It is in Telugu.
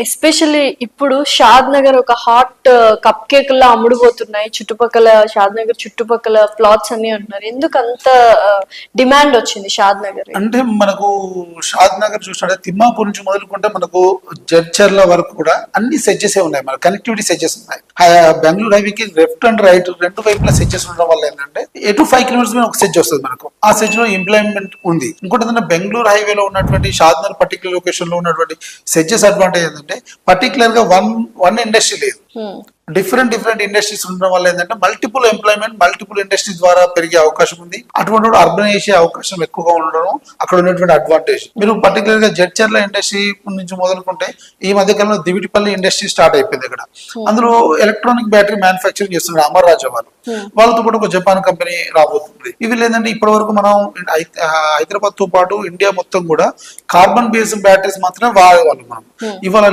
ఎస్పెషల్లీ ఇప్పుడు షాద్ నగర్ ఒక హాట్ కప్ కేక్ లా అమ్ముడుపోతున్నాయి. చుట్టుపక్కల షాద్ నగర్ చుట్టుపక్కల ప్లాట్స్ అన్ని అంటున్నారు. ఎందుకు అంత డిమాండ్ వచ్చింది షాద్ నగర్? అంటే మనకు షాద్ నగర్ చూసినట్టే తిమ్మాపూర్ నుంచి మొదలుకుంటే మనకు జడ్చర్ల వరకు కూడా అన్ని సెడ్జెస్ ఉన్నాయి. మన కనెక్టివిటీ సెడ్జెస్ ఉన్నాయి. బెంగళూరు హైవేకి లెఫ్ట్ అండ్ రైట్ రెండు వైపులా సెడ్జెస్ ఉండడం వల్ల ఏంటంటే ఎటు 5 కిలోమీటర్స్ మీద ఒక సెడ్జ్ వస్తుంది మనకు. ఆ సెడ్జ్ లో ఎంప్లాయ్మెంట్ ఉంది. ఇంకోటి ఏంటంటే బెంగళూరు హైవేలో ఉన్నటువంటి షాద్ నగర్ పర్టికులర్ లొకేషన్ లో ఉన్నటువంటి సెడ్జెస్ అడ్వాంటేజ్ ఏంటంటే పర్టికులర్ గా వన్ ఇండస్ట్రీ లేదు. డిఫరెంట్ ఇండస్ట్రీస్ ఉండడం వల్ల ఏంటంటే మల్టిపుల్ ఎంప్లాయ్మెంట్ మల్టిపుల్ ఇండస్ట్రీస్ ద్వారా పెరిగే అవకాశం ఉంది. అటువంటి అర్బన్ చేసే అవకాశం ఎక్కువగా ఉండడం అక్కడ ఉన్నటువంటి అడ్వాంటేజ్. మీరు పర్టికులర్ గా జడ్చర్ల ఇండస్ట్రీ నుంచి మొదలుకుంటే ఈ మధ్య కాలంలో దివిటిపల్లి ఇండస్ట్రీ స్టార్ట్ అయిపోయింది ఇక్కడ. అందులో ఎలక్ట్రానిక్ బ్యాటరీ మ్యానుఫ్యాక్చరింగ్ చేస్తున్నారు అమర్ రాజా వాళ్ళు. వాళ్ళతో పాటు ఒక జపాన్ కంపెనీ రాబోతుంది. ఇవి లేదంటే ఇప్పటి వరకు మనం హైదరాబాద్ తో పాటు ఇండియా మొత్తం కూడా కార్బన్ బేస్డ్ బ్యాటరీస్ మాత్రమే వాడేవాళ్ళం మనం. ఇవాళ